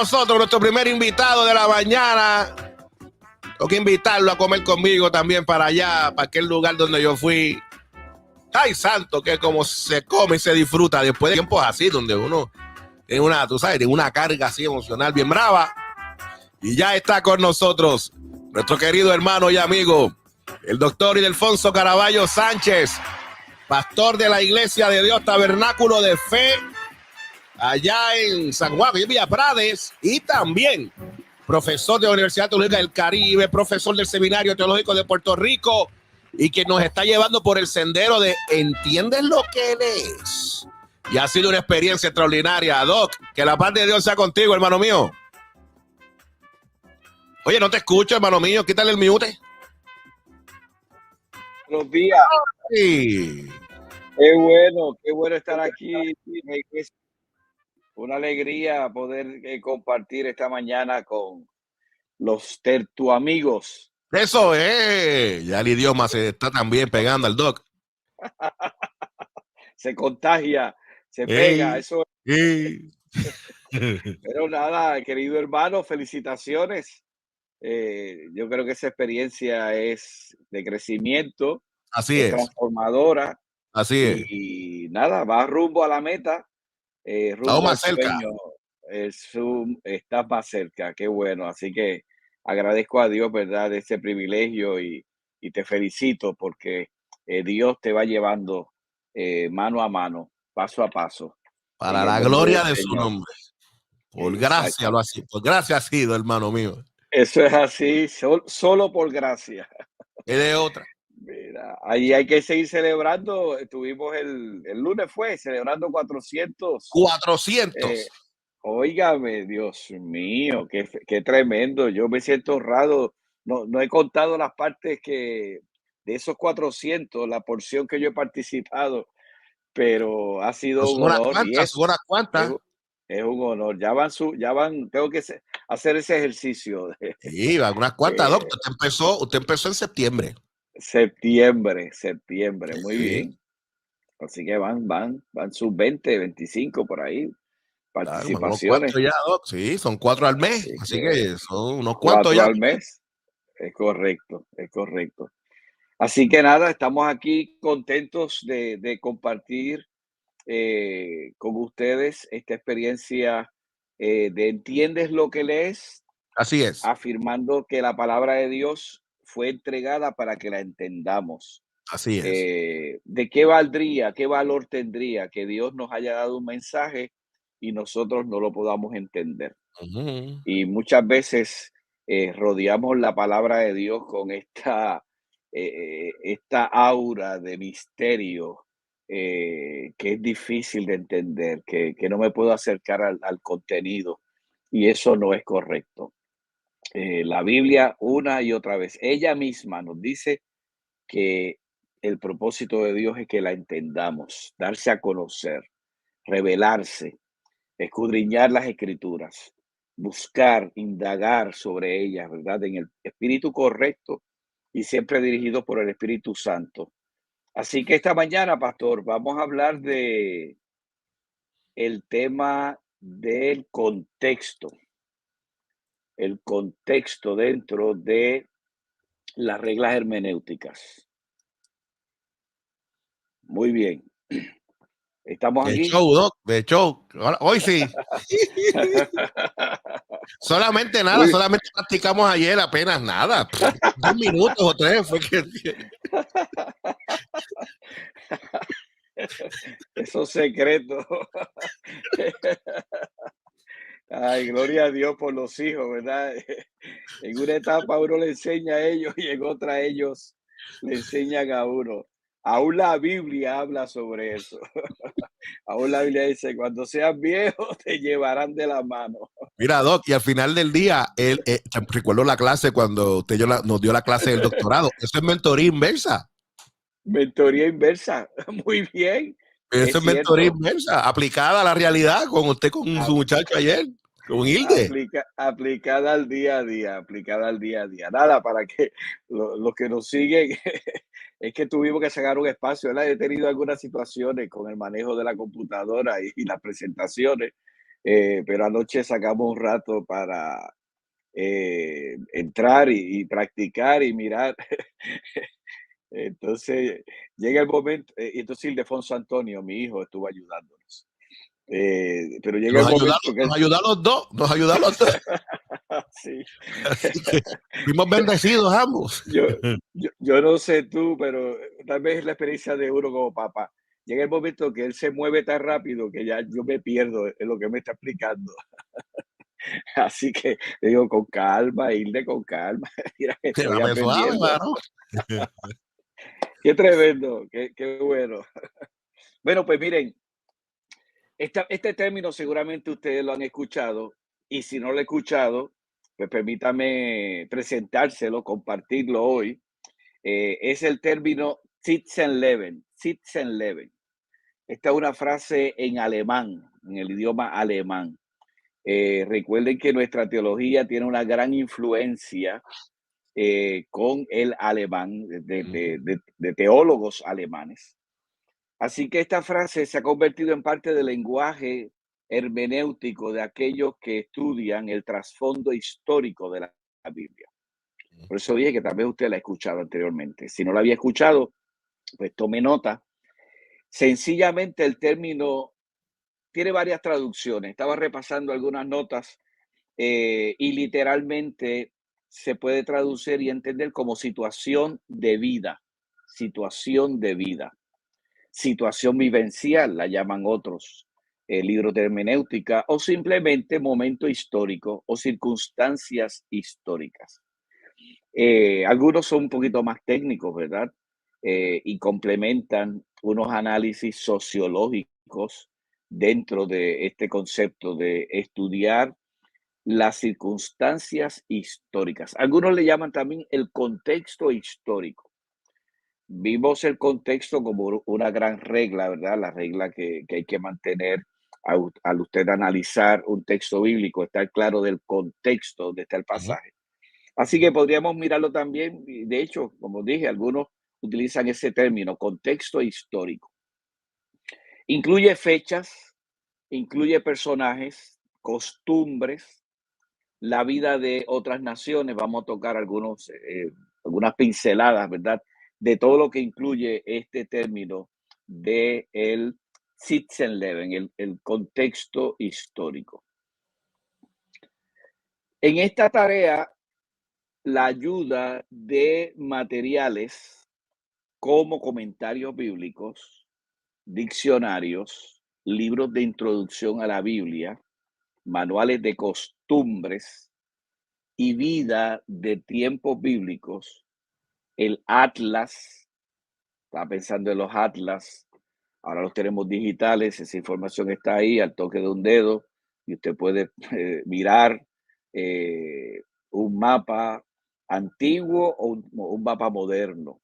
nosotros nuestro primer invitado de la mañana. Tengo que invitarlo a comer conmigo también para allá, para aquel lugar donde yo fui. Ay, santo, que como se come y se disfruta después de tiempos así, donde uno tiene una, tú sabes, tiene una carga así emocional bien brava. Y ya está con nosotros nuestro querido hermano y amigo, el doctor Ildefonso Caraballo Sánchez, pastor de la Iglesia de Dios Tabernáculo de Fe, allá en San Juan, en Villa Prades, y también profesor de la Universidad Teológica del Caribe, profesor del Seminario Teológico de Puerto Rico, y que nos está llevando por el sendero de ¿entiendes lo que él es? Y ha sido una experiencia extraordinaria. Doc, que la paz de Dios sea contigo, hermano mío. Oye, no te escucho, hermano mío, quítale el mute. Buenos días. Sí. Qué bueno estar aquí. Es una alegría poder compartir esta mañana con los tertuamigos. Eso es. Ya el idioma se está también pegando al Doc. Se contagia, se pega, eso. Pero Pero nada, querido hermano, felicitaciones. Yo creo que esa experiencia es de crecimiento, así es es. transformadora Así es. y nada, va rumbo a la meta, rumbo al Estamos más cerca. sueño. Estás más cerca, qué bueno. Así que agradezco a Dios, ¿verdad?, de ese privilegio y te felicito porque Dios te va llevando mano a mano, paso a paso, en Para el la nombre gloria del de su Señor. nombre. Por gracia lo ha Exactamente. sido. Por gracia ha sido, hermano mío. Eso es así, solo por gracia. Es de otra. Mira, ahí hay que seguir celebrando. Estuvimos el lunes, fue celebrando 400. 400. Óigame, Dios mío, qué tremendo. Yo me siento honrado. No he contado las partes que de esos 400, la porción que yo he participado, pero ha Pero sido un son unas honor y cuantas, son unas es, cuantas. es un honor. Tengo que hacer ese ejercicio de Sí, unas cuantas, eh, doctor. Usted empezó en septiembre. septiembre, muy Sí. bien. Así que van sus 20, 25 por ahí, Claro, unos cuantos participaciones. ya, doc. Sí, son 4 al mes. Así Así que que son unos cuantos 4 ya. al mes, es correcto, es correcto. Así que nada, estamos aquí contentos de compartir con ustedes esta experiencia de entiendes lo que lees, Así es. afirmando que la palabra de Dios fue entregada para que la entendamos. Así es. ¿De qué valdría, qué valor tendría que Dios nos haya dado un mensaje y nosotros no lo podamos entender? Ujú. Y muchas veces rodeamos la palabra de Dios con esta aura de misterio que es difícil de entender, que no me puedo acercar al contenido y eso no es correcto. La Biblia una y otra vez, ella misma nos dice que el propósito de Dios es que la entendamos, darse a conocer, revelarse, escudriñar las escrituras, buscar, indagar sobre ellas, ¿verdad? En el espíritu correcto y siempre dirigido por el Espíritu Santo. Así que esta mañana, pastor, vamos a hablar de el tema del contexto, el contexto dentro de las reglas hermenéuticas. Muy bien. ¿Estamos De aquí? show, doc. De show. Hoy sí. Solamente nada, Muy, solamente practicamos ayer apenas nada. 2 minutos o 3 fue que. esos secretos. Ay, gloria a Dios por los hijos, ¿verdad? En una etapa uno le enseña a ellos y en otra ellos le enseñan a uno. Aún la Biblia habla sobre eso. Aún la Biblia dice, cuando seas viejo te llevarán de la mano. Mira, Doc, y al final del día, recuerdo la clase cuando usted nos dio la clase del doctorado. Eso es mentoría inversa. Mentoría inversa. Muy bien. Eso Es es mentoría cierto. inversa, aplicada a la realidad con usted, con su muchacho ayer, con Hilde. Aplicada al día a día, aplicada al día a día. Nada, para que los que nos siguen, es que tuvimos que sacar un espacio, ¿verdad? He tenido algunas situaciones con el manejo de la computadora y las presentaciones, pero anoche sacamos un rato para entrar y practicar y mirar. Entonces llega el momento, y entonces Ildefonso Antonio, mi hijo, estuvo ayudándonos. Pero llega el momento que Nos ayuda a los dos, nos ayuda a los dos. sí. Así que fuimos bendecidos ambos. Yo, yo no sé tú, pero tal vez es la experiencia de uno como papá. Llega el momento que él se mueve tan rápido que ya yo me pierdo en lo que me está explicando. Así que le digo, con calma, irle con calma. Mira, estoy Dame suave, aprendiendo. varón. Qué tremendo, qué bueno. Bueno, pues miren, este término seguramente ustedes lo han escuchado y si no lo he escuchado, pues permítame presentárselo, compartirlo hoy. Es el término Sitzenleben, Sitzenleben. Esta es una frase en alemán, en el idioma alemán. Recuerden que nuestra teología tiene una gran influencia con el alemán, de teólogos alemanes. Así que esta frase se ha convertido en parte del lenguaje hermenéutico de aquellos que estudian el trasfondo histórico de la Biblia. Por eso dije que tal vez usted la ha escuchado anteriormente. Si no la había escuchado, pues tome nota. Sencillamente el término tiene varias traducciones. Estaba repasando algunas notas y literalmente se puede traducir y entender como situación de vida, situación de vida, situación vivencial, la llaman otros libros de hermenéutica, o simplemente momento histórico o circunstancias históricas. Algunos son un poquito más técnicos, ¿verdad? Y complementan unos análisis sociológicos dentro de este concepto de estudiar las circunstancias históricas. Algunos le llaman también el contexto histórico. Vimos el contexto como una gran regla, ¿verdad? La regla que hay que mantener al usted analizar un texto bíblico, estar claro del contexto donde está el Ujú. pasaje. Así que podríamos mirarlo también, y de hecho, como dije, algunos utilizan ese término, contexto histórico. Incluye fechas, incluye personajes, costumbres, la vida de otras naciones. Vamos a tocar algunas pinceladas, ¿verdad? De todo lo que incluye este término de el Sitzenleben, el contexto histórico. En esta tarea, la ayuda de materiales como comentarios bíblicos, diccionarios, libros de introducción a la Biblia, manuales de costumbres y vida de tiempos bíblicos, el atlas, estaba pensando en los atlas, ahora los tenemos digitales, esa información está ahí al toque de un dedo y usted puede mirar un mapa antiguo o un mapa moderno.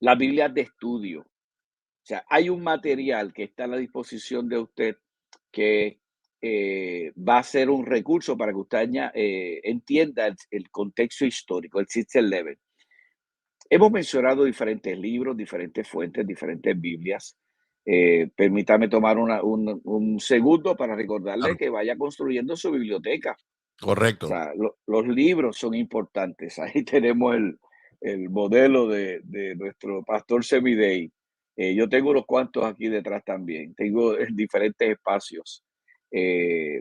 Las Biblias de estudio. O sea, hay un material que está a la disposición de usted que va a ser un recurso para que usted entienda el contexto histórico, el System Level. Hemos mencionado diferentes libros, diferentes fuentes, diferentes Biblias. Permítame tomar un segundo para recordarle Claro, que vaya construyendo su biblioteca. O correcto. sea, los libros son importantes. Ahí tenemos el modelo de nuestro pastor Semidey. Yo tengo unos cuantos aquí detrás también. Tengo en diferentes espacios.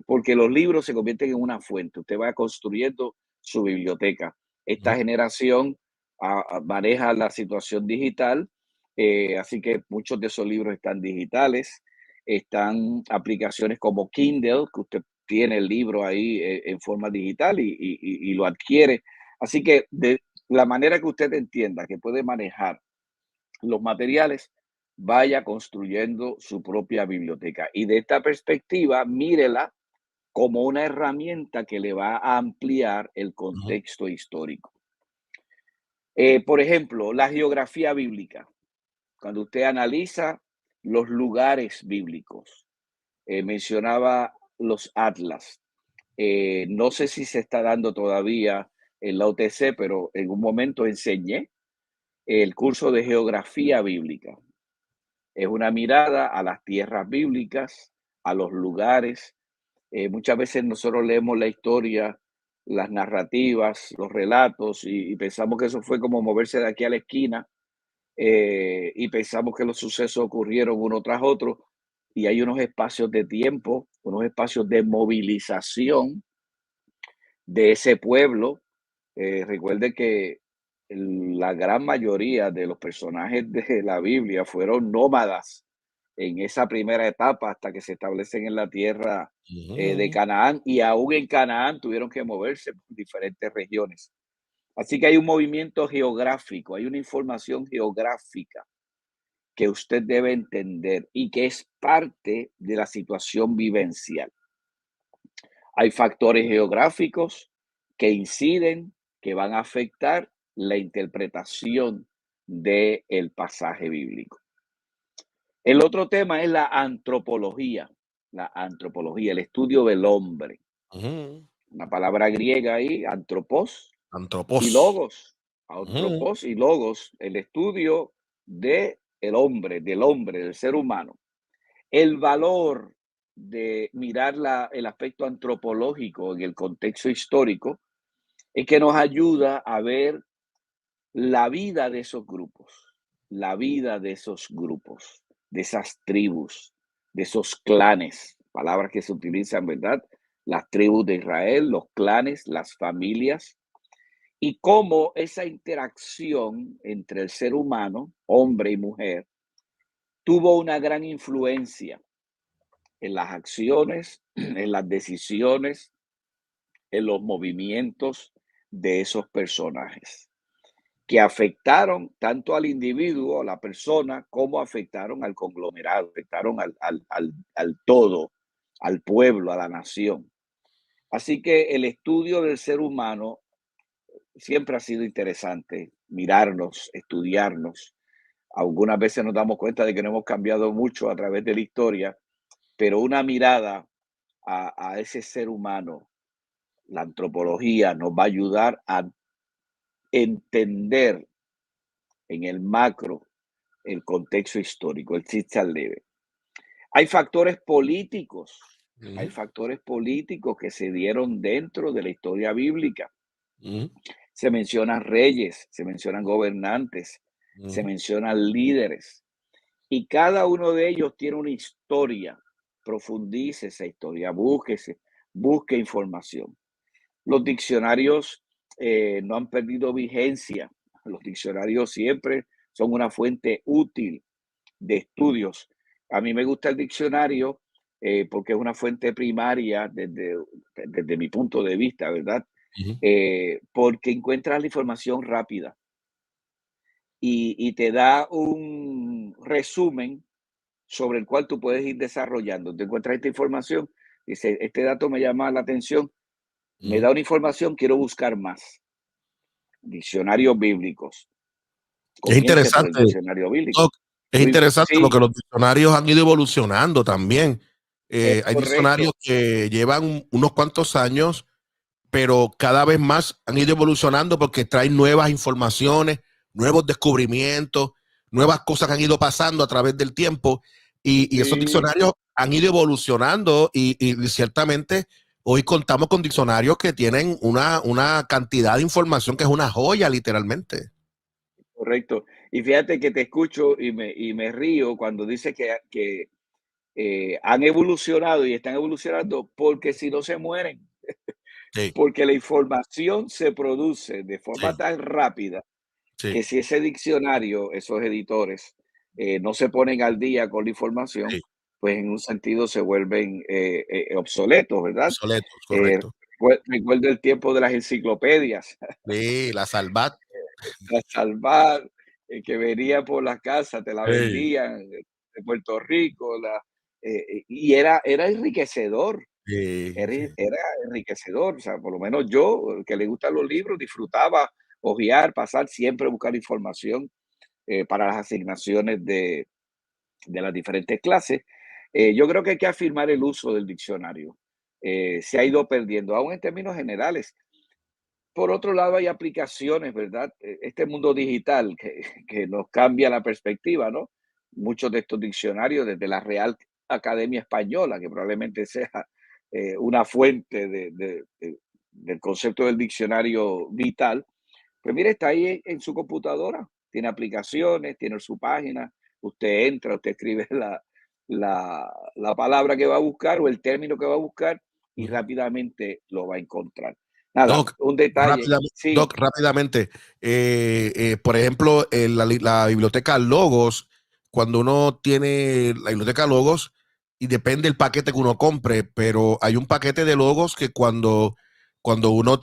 Porque los libros se convierten en una fuente. Usted va construyendo su biblioteca. Esta Ujú, generación maneja la situación digital, así que muchos de esos libros están digitales. Están aplicaciones como Kindle, que usted tiene el libro ahí en forma digital y lo adquiere. Así que de la manera que usted entienda que puede manejar los materiales, vaya construyendo su propia biblioteca. Y de esta perspectiva, mírela como una herramienta que le va a ampliar el ujú, contexto histórico. Por ejemplo, la geografía bíblica. Cuando usted analiza los lugares bíblicos, mencionaba los atlas. No sé si se está dando todavía en la UTC, pero en un momento enseñé el curso de geografía bíblica. Es una mirada a las tierras bíblicas, a los lugares. Muchas veces nosotros leemos la historia, las narrativas, los relatos y pensamos que eso fue como moverse de aquí a la esquina, y pensamos que los sucesos ocurrieron uno tras otro y hay unos espacios de tiempo, unos espacios de movilización de ese pueblo. Recuerde que la gran mayoría de los personajes de la Biblia fueron nómadas en esa primera etapa hasta que se establecen en la tierra de Ujú, Canaán, y aún en Canaán tuvieron que moverse por diferentes regiones. Así que hay un movimiento geográfico, hay una información geográfica que usted debe entender y que es parte de la situación vivencial. Hay factores geográficos que inciden, que van a afectar la interpretación del pasaje bíblico. El otro tema es la antropología, el estudio del hombre. ujú. Una palabra griega ahí, antropos y Antropos. logos. Ujú, Antropos y logos, el estudio de el hombre, del ser humano. El valor de mirar el aspecto antropológico en el contexto histórico es que nos ayuda a ver la vida de esos grupos, la vida de esos grupos, de esas tribus, de esos clanes, palabras que se utilizan, ¿verdad? Las tribus de Israel, los clanes, las familias, y cómo esa interacción entre el ser humano, hombre y mujer, tuvo una gran influencia en las acciones, en las decisiones, en los movimientos de esos personajes, que afectaron tanto al individuo, a la persona, como afectaron al conglomerado, afectaron al todo, al pueblo, a la nación. Así que el estudio del ser humano siempre ha sido interesante, mirarnos, estudiarnos. Algunas veces nos damos cuenta de que no hemos cambiado mucho a través de la historia, pero una mirada a ese ser humano, la antropología nos va a ayudar a entender en el macro el contexto histórico, el chiste al debe. Hay factores políticos, hay ujú, factores políticos que se dieron dentro de la historia bíblica. ujú, Se mencionan reyes, se mencionan gobernantes, se ujú. mencionan líderes, y cada uno de ellos tiene una historia. Profundice esa historia, busque información. Los diccionarios no han perdido vigencia. Los diccionarios siempre son una fuente útil de estudios. A mí me gusta el diccionario porque es una fuente primaria desde mi punto de vista, ¿verdad? Ujú. Porque encuentras la información rápida y te da un resumen sobre el cual tú puedes ir desarrollando. Te encuentras esta información, dice, este dato me llama la atención, me Ujú. da una información, quiero buscar más. Diccionarios bíblicos. Es Comience por el interesante, diccionario bíblico. ¿no? Es interesante Sí, porque los diccionarios han ido evolucionando también. es Hay diccionarios correcto. que llevan unos cuantos años, pero cada vez más han ido evolucionando porque traen nuevas informaciones, nuevos descubrimientos, nuevas cosas que han ido pasando a través del tiempo y esos Sí, diccionarios han ido evolucionando y ciertamente hoy contamos con diccionarios que tienen una cantidad de información que es una joya literalmente. correcto. Y fíjate que te escucho y me río cuando dices que han evolucionado y están evolucionando porque si no se mueren, Sí, porque la información se produce de forma sí, tan rápida sí, que si ese diccionario, esos editores, no se ponen al día con la información, sí, pues en un sentido se vuelven obsoletos, ¿verdad? obsoletos, Eh, correcto. recuerdo el tiempo de las enciclopedias, Sí, la Salvat. la Salvar, que venía por las casas, te la Hey, vendían de Puerto Rico, y era enriquecedor, sí, sí. era enriquecedor, o sea, por lo menos yo, que le gustan los libros, disfrutaba hojear, pasar, siempre buscar información para las asignaciones de las diferentes clases. Yo creo que hay que afirmar el uso del diccionario. Se ha ido perdiendo, aún en términos generales. Por otro lado, hay aplicaciones, ¿verdad? Este mundo digital que nos cambia la perspectiva, ¿no? Muchos de estos diccionarios, desde la Real Academia Española, que probablemente sea una fuente del concepto del diccionario vital, pues mire, está ahí en su computadora, tiene aplicaciones, tiene su página, usted entra, usted escribe la palabra que va a buscar o el término que va a buscar y Ujú. rápidamente lo va a encontrar. Nada, Doc, un detalle, sí, Doc, rápidamente. Por ejemplo, en la biblioteca Logos, cuando uno tiene la biblioteca Logos, y depende del paquete que uno compre, pero hay un paquete de Logos que cuando uno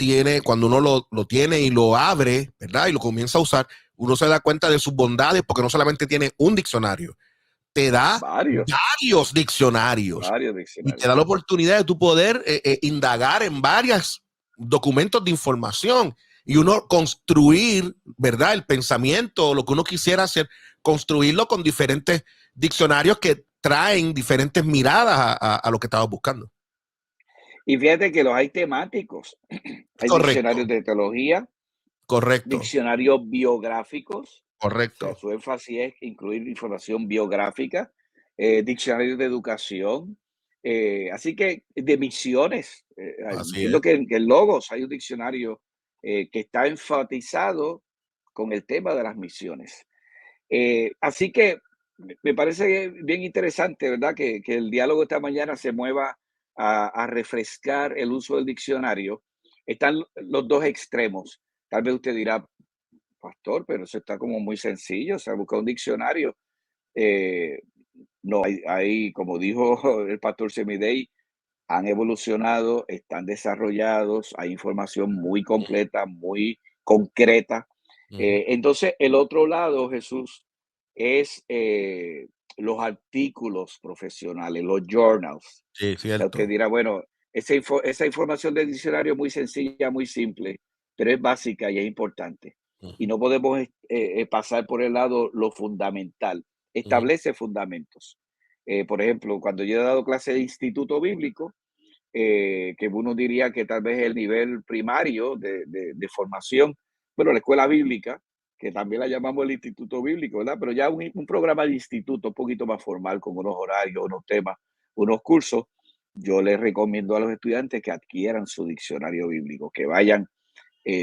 lo tiene y lo abre, ¿verdad? Y lo comienza a usar, uno se da cuenta de sus bondades porque no solamente tiene un diccionario, te da varios, varios diccionarios varios y te da diccionarios. la oportunidad de tu poder indagar en varios documentos de información y uno construir, ¿verdad? El pensamiento, lo que uno quisiera hacer, construirlo con diferentes diccionarios que traen diferentes miradas a lo que estaba buscando. Y fíjate que los hay temáticos. Hay Correcto, diccionarios de teología, correcto, diccionarios biográficos, o sea, correcto. su énfasis es incluir información biográfica, diccionarios de educación, así que de misiones. Así Entiendo es. que en Logos hay un diccionario que está enfatizado con el tema de las misiones. Así que me parece bien interesante, ¿verdad? Que el diálogo esta mañana se mueva a refrescar el uso del diccionario. Están los dos extremos. Tal vez usted dirá, pastor, pero eso está como muy sencillo, o sea, buscar un diccionario. Eh, no, como dijo el pastor Semidey, han evolucionado, están desarrollados, hay información muy completa, muy concreta. Ujú. Entonces, el otro lado, Jesús, es los artículos profesionales, los journals. Sí, O sea, usted cierto. dirá, bueno, esa información del diccionario es muy sencilla, muy simple, pero es básica y es importante. Y Ujú, no podemos pasar por el lado lo fundamental. ujú, Establece fundamentos. Por ejemplo, cuando yo he dado clase de instituto bíblico, que uno diría que tal vez el nivel primario de formación, bueno, la escuela bíblica, que también la llamamos el instituto bíblico, ¿verdad? Pero ya un programa de instituto un poquito más formal, con unos horarios, unos temas, unos cursos, yo les recomiendo a los estudiantes que adquieran su diccionario bíblico, que vayan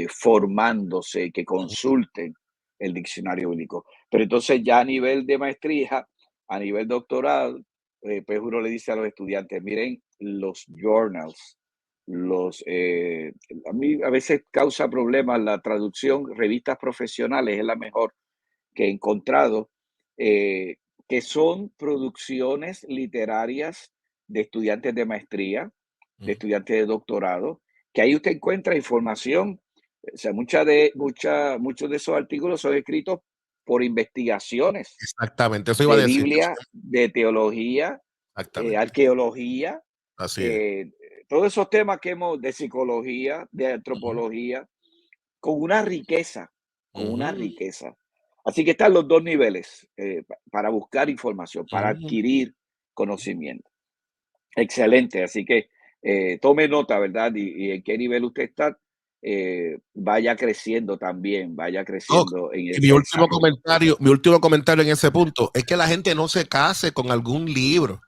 formándose, que ujú. consulten el diccionario bíblico. Pero entonces ya a nivel de maestría, a nivel doctoral, pues uno le dice a los estudiantes, miren los journals, a mí a veces causa problemas la traducción, revistas profesionales es la mejor que he encontrado, eh, que son producciones literarias de estudiantes de maestría, de Ujú. estudiantes de doctorado, que ahí usted encuentra información, o sea, muchos de esos artículos son escritos por investigaciones Exactamente, eso iba a de decir. Biblia, de teología, Exactamente. arqueología, Así es. eh, todos esos temas que hemos de psicología, de Ujú, antropología, con una riqueza, con una ujú, riqueza. Así que están los dos niveles para buscar información, para ujú. adquirir conocimiento. Excelente, así que tome nota, ¿verdad? Y en qué nivel usted está, vaya creciendo también, vaya Doc, creciendo en y ese desarrollo. mi último comentario en ese punto es que la gente no se case con algún libro.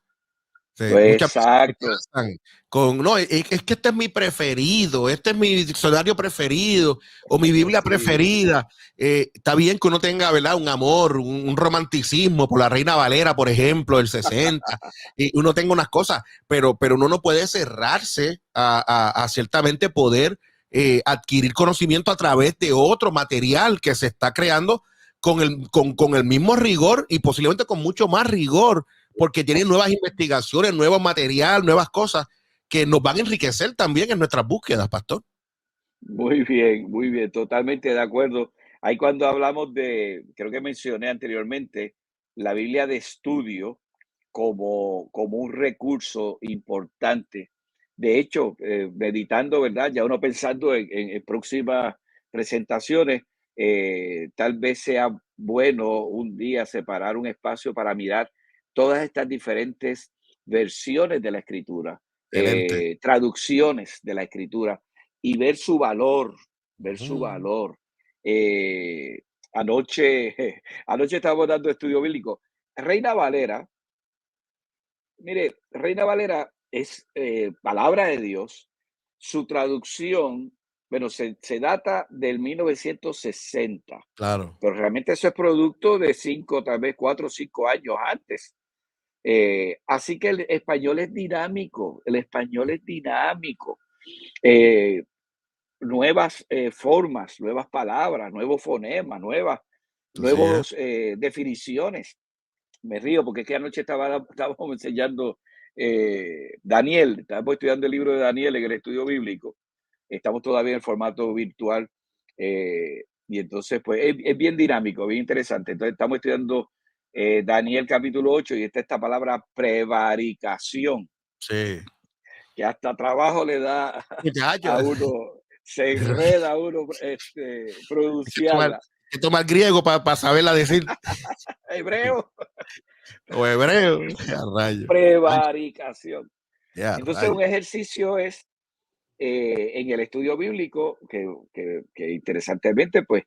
Sí, muchas personas se Exacto, casan con, no, es que este es mi preferido, este es mi diccionario preferido o mi Biblia sí, preferida. Está bien que uno tenga, ¿verdad? Un amor, un romanticismo por la Reina Valera, por ejemplo, del 60, y uno tenga unas cosas, pero uno no puede cerrarse a ciertamente poder adquirir conocimiento a través de otro material que se está creando con el mismo rigor y posiblemente con mucho más rigor porque tienen nuevas investigaciones, nuevo material, nuevas cosas que nos van a enriquecer también en nuestras búsquedas, pastor. muy bien, totalmente de acuerdo. Ahí cuando hablamos creo que mencioné anteriormente, la Biblia de estudio como un recurso importante. De hecho, meditando, ¿verdad? Ya uno pensando en próximas presentaciones, tal vez sea bueno un día separar un espacio para mirar todas estas diferentes versiones de la escritura, Excelente. traducciones de la escritura y ver su valor, ver su Ujú. valor. Eh, anoche, anoche estábamos dando estudio bíblico. Reina Valera, mire, Reina Valera es palabra de Dios. Su traducción, bueno, se data del 1960, Claro. pero realmente eso es producto de 5, tal vez 4 o 5 años antes. Así que el español es dinámico, el español es dinámico. Eh, Nuevas formas, nuevas palabras, nuevos fonemas, Así es. nuevos definiciones. Me río porque es que anoche estábamos enseñando Daniel, estábamos estudiando el libro de Daniel en el estudio bíblico. Estamos todavía en formato virtual y entonces pues es bien dinámico, bien interesante. Entonces estamos estudiando Daniel capítulo 8 y está esta palabra prevaricación, Sí. que hasta trabajo le da Muchacho, a uno, se enreda a uno hay que tomar, hay pronunciarla. que tomar griego para saberla decir. Hebreo, O hebreo. A rayo. Ay, prevaricación. ya, Entonces rayo. un ejercicio es en el estudio bíblico, que interesantemente, pues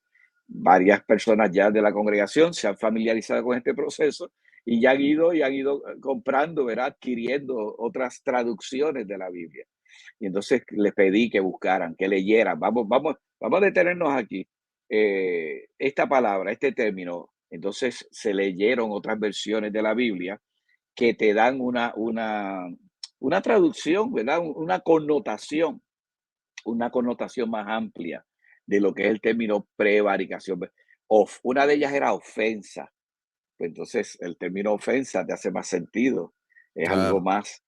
varias personas ya de la congregación se han familiarizado con este proceso y han ido comprando, ¿verdad? Adquiriendo otras traducciones de la Biblia. Y entonces les pedí que buscaran, que leyeran. Vamos a detenernos aquí. Esta palabra, este término. Entonces se leyeron otras versiones de la Biblia que te dan una traducción, ¿verdad? Una connotación más amplia de lo que es el término prevaricación. Una de ellas era ofensa. Pues entonces el término ofensa te hace más sentido. Es algo Claro. más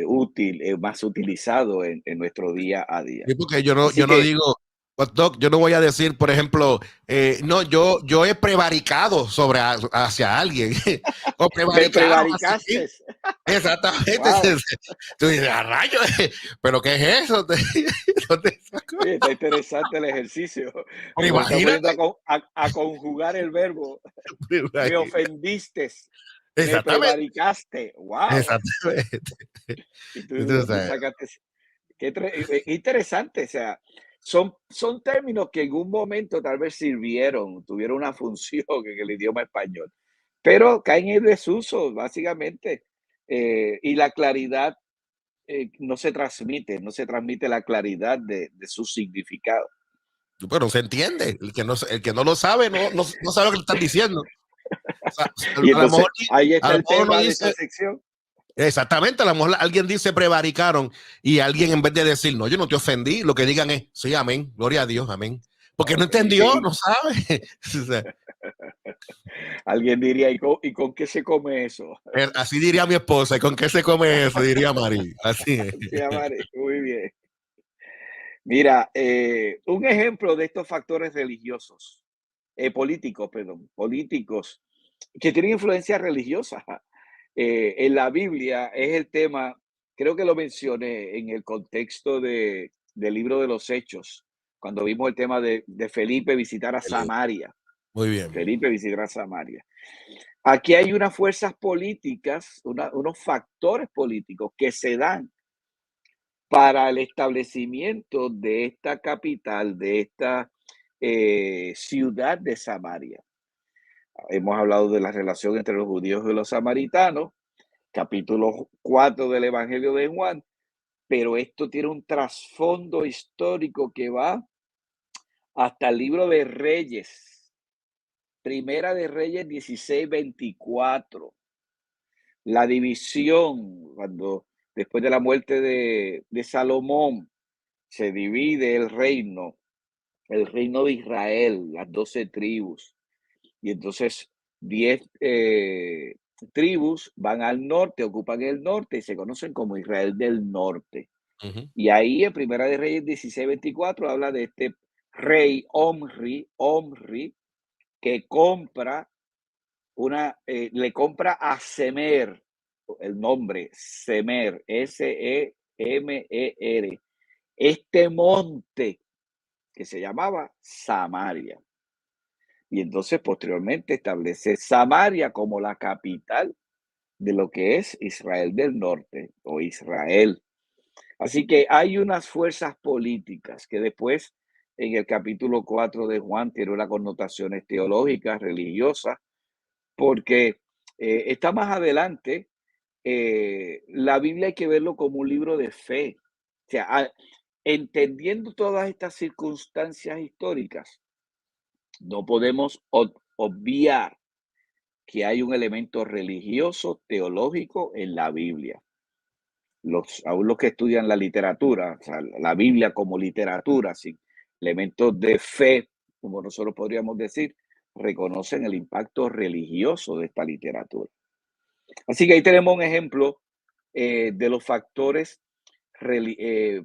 útil, más utilizado en nuestro día a día. Sí, porque Así yo no que digo, pues, Doc, yo no voy a decir, por ejemplo, no, yo he prevaricado hacia alguien, o prevaricaron hacia mí. prevaricaste. Exactamente. Wow. Tú dices, a rayos, pero ¿qué es eso? ¿Dónde sacó? Oye, está interesante el ejercicio, Pero porque se está poniendo imagínate. a conjugar el verbo. Me Imagínate. ofendiste, me Exactamente, prevaricaste. Wow. exactamente. ¿Y tú de dónde Entonces, sacaste? Interesante, o sea, son términos que en un momento tal vez sirvieron, tuvieron una función en el idioma español, pero caen en desuso, básicamente, y la claridad no se transmite la claridad de su significado. bueno, se entiende. El que no lo sabe, no sabe lo que le están diciendo. O sea, Y a lo entonces mejor, ahí a está lo el mejor uno tema de esta dice, sección. exactamente, a lo mejor alguien dice prevaricaron y alguien en vez de decir, no, yo no te ofendí, lo que digan es, sí, amén, gloria a Dios, amén. Porque no Ok, entendió, no sabe. O sea, alguien diría, y con qué se come eso? así diría mi esposa, ¿y con qué se come eso? Diría Mari. Así es. Sí, Amari, muy bien. Mira, un ejemplo de estos factores religiosos, políticos, perdón, políticos que tienen influencia religiosa en la Biblia es el tema, creo que lo mencioné en el contexto del libro de los Hechos, cuando vimos el tema de Felipe visitar a Samaria. Muy bien. Felipe visitar a Samaria. Aquí hay unas fuerzas políticas, unos factores políticos que se dan para el establecimiento de esta capital, de esta ciudad de Samaria. Hemos hablado de la relación entre los judíos y los samaritanos, capítulo 4 del Evangelio de Juan, pero esto tiene un trasfondo histórico que va hasta el libro de Reyes, Primera de Reyes 16:24. La división, cuando después de la muerte de Salomón, se divide el reino de Israel, las 12 tribus. Y entonces 10 tribus van al norte, ocupan el norte y se conocen como Israel del norte. Ujú. Y ahí en Primera de Reyes 16:24 habla de este rey Omri, que le compra a Semer, el nombre Semer, Semer, este monte que se llamaba Samaria. Y entonces posteriormente establece Samaria como la capital de lo que es Israel del Norte o Israel. Así que hay unas fuerzas políticas que después en el capítulo 4 de Juan tiene unas connotaciones teológicas, religiosas, porque está más adelante la Biblia hay que verlo como un libro de fe. O sea, entendiendo todas estas circunstancias históricas, no podemos obviar que hay un elemento religioso, teológico en la Biblia. Aún los que estudian la literatura, o sea, la Biblia como literatura, sin elementos de fe, como nosotros podríamos decir, reconocen el impacto religioso de esta literatura. Así que ahí tenemos un ejemplo de los factores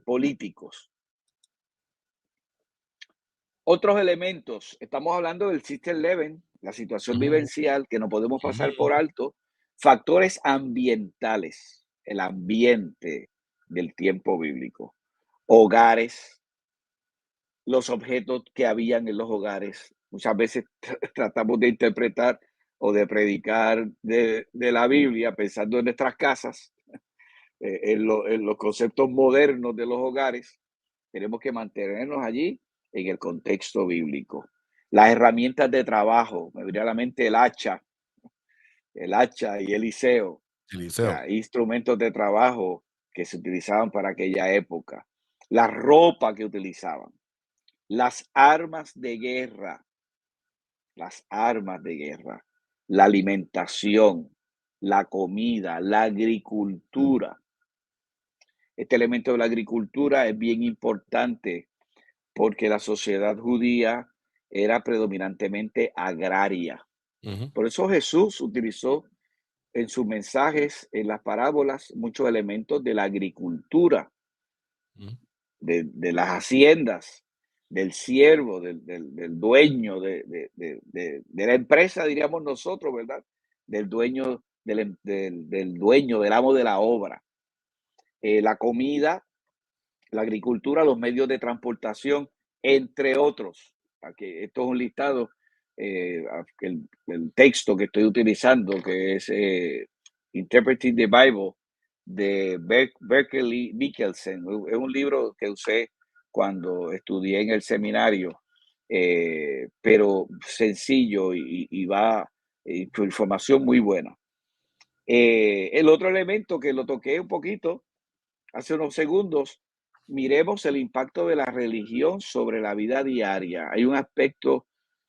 políticos. Otros elementos, estamos hablando del system level, la situación vivencial que no podemos pasar por alto, factores ambientales, el ambiente del tiempo bíblico, hogares, los objetos que habían en los hogares. Muchas veces tratamos de interpretar o de predicar de la Biblia pensando en nuestras casas, en los conceptos modernos de los hogares. Tenemos que mantenernos allí en el contexto bíblico. Las herramientas de trabajo, me viene a la mente el hacha y el liceo, o Eliseo. sea, instrumentos de trabajo que se utilizaban para aquella época, la ropa que utilizaban, las armas de guerra, la alimentación, la comida, la agricultura. Este elemento de la agricultura es bien importante porque la sociedad judía era predominantemente agraria. Por eso Jesús utilizó en sus mensajes, en las parábolas, muchos elementos de la agricultura, de las haciendas, del siervo, del dueño de la empresa, diríamos nosotros, ¿verdad? Del dueño, del dueño, del amo de la obra. La comida, la agricultura, los medios de transportación, entre otros. Aquí, esto es un listado, el texto que estoy utilizando, que es Interpreting the Bible, de Berkeley Mickelson. Es un libro que usé cuando estudié en el seminario, pero sencillo y va, información muy buena. El otro elemento que lo toqué un poquito hace unos segundos, miremos el impacto de la religión sobre la vida diaria. Hay un aspecto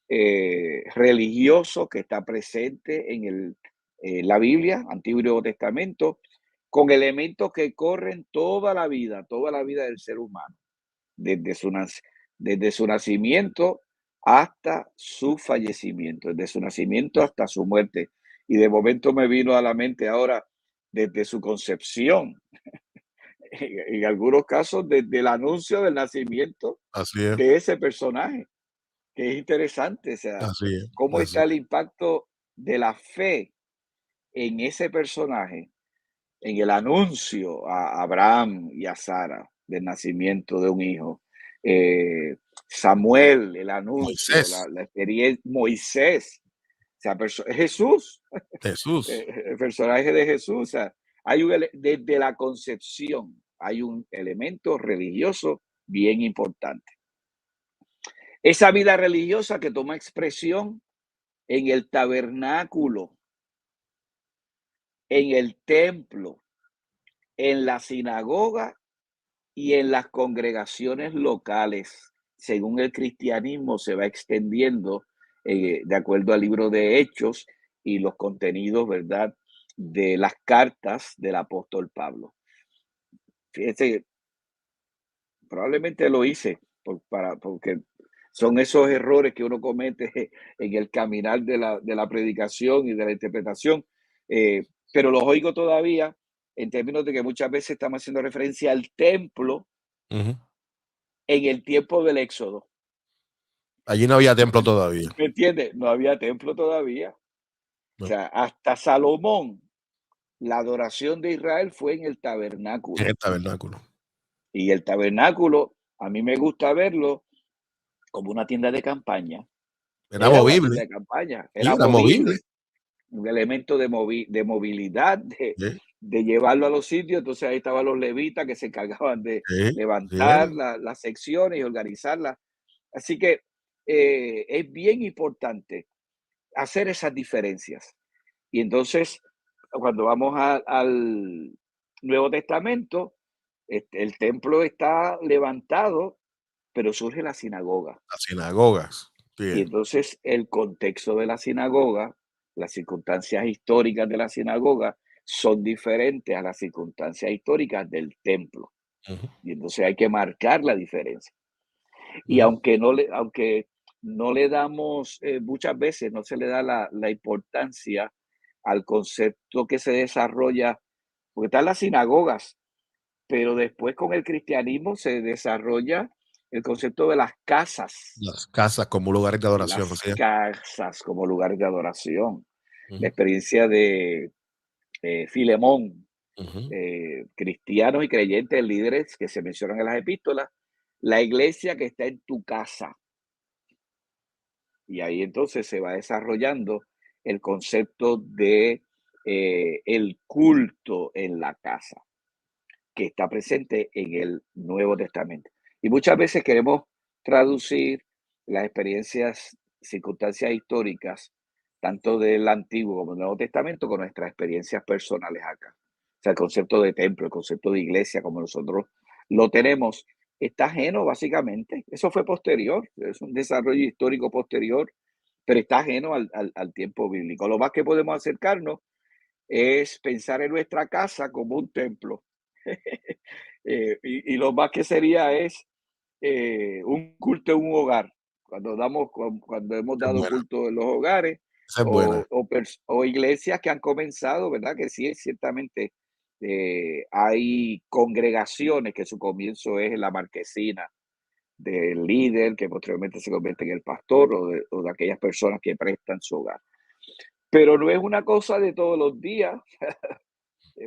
religioso que está presente en la Biblia, Antiguo y Nuevo Testamento, con elementos que corren toda la vida del ser humano, desde su nacimiento hasta su fallecimiento, desde su nacimiento hasta su muerte. Y de momento me vino a la mente ahora desde su concepción, en algunos casos desde el anuncio del nacimiento Así es, de ese personaje, que es interesante, o sea, así es, cómo así está el es. impacto de la fe en ese personaje, en el anuncio a Abraham y a Sara del nacimiento de un hijo. Samuel, el anuncio, Moisés, la experiencia, Moisés, o sea, Jesús, Jesús. el personaje de Jesús, o sea, desde la concepción hay un elemento religioso bien importante. Esa vida religiosa que toma expresión en el tabernáculo, en el templo, en la sinagoga y en las congregaciones locales. Según el cristianismo se va extendiendo de acuerdo al libro de Hechos y los contenidos, ¿verdad?, de las cartas del apóstol Pablo. Fíjense, probablemente lo hice porque son esos errores que uno comete en el caminar de la predicación y de la interpretación, pero los oigo todavía en términos de que muchas veces estamos haciendo referencia al templo Ujú. en el tiempo del Éxodo. Allí no había templo todavía. ¿Me entiendes? No había templo todavía. O No, sea, hasta Salomón, la adoración de Israel fue en el en tabernáculo. el tabernáculo. Y el tabernáculo, a mí me gusta verlo como una tienda de campaña. Era Era una movible, tienda de campaña, y era era movible. movible, un elemento de movilidad, Sí, de llevarlo a los sitios. Entonces ahí estaban los levitas que se encargaban de sí, así levantar era. las secciones y organizarlas. Así que es bien importante hacer esas diferencias. Y entonces cuando vamos al Nuevo Testamento, el templo está levantado, pero surge la sinagoga. Las sinagogas. Y Bien. entonces el contexto de la sinagoga, las circunstancias históricas de la sinagoga son diferentes a las circunstancias históricas del templo. Ujú, Y entonces hay que marcar la diferencia. Y ujú. aunque no le damos, muchas veces no se le da la importancia al concepto que se desarrolla, porque están las sinagogas, pero después con el cristianismo se desarrolla el concepto de Las casas como lugares de adoración, o las sea. casas como lugares de adoración. La Ujú, experiencia de Filemón, ujú. cristianos y creyentes, líderes que se mencionan en las epístolas, la iglesia que está en tu casa. Y ahí entonces se va desarrollando el concepto de el culto en la casa, que está presente en el Nuevo Testamento. Y muchas veces queremos traducir las experiencias, circunstancias históricas, tanto del Antiguo como del Nuevo Testamento, con nuestras experiencias personales acá. O sea, el concepto de templo, el concepto de iglesia, como nosotros lo tenemos, está ajeno básicamente. Eso fue posterior, es un desarrollo histórico posterior, pero está ajeno al tiempo bíblico. Lo más que podemos acercarnos es pensar en nuestra casa como un templo. Y lo más que sería es un culto en un hogar. Cuando hemos Esa es dado buena, culto en los hogares esa es buena. o iglesias que han comenzado, ¿verdad? Que sí, ciertamente hay congregaciones que su comienzo es en la marquesina del líder, que posteriormente se convierte en el pastor o de aquellas personas que prestan su hogar. Pero no es una cosa de todos los días.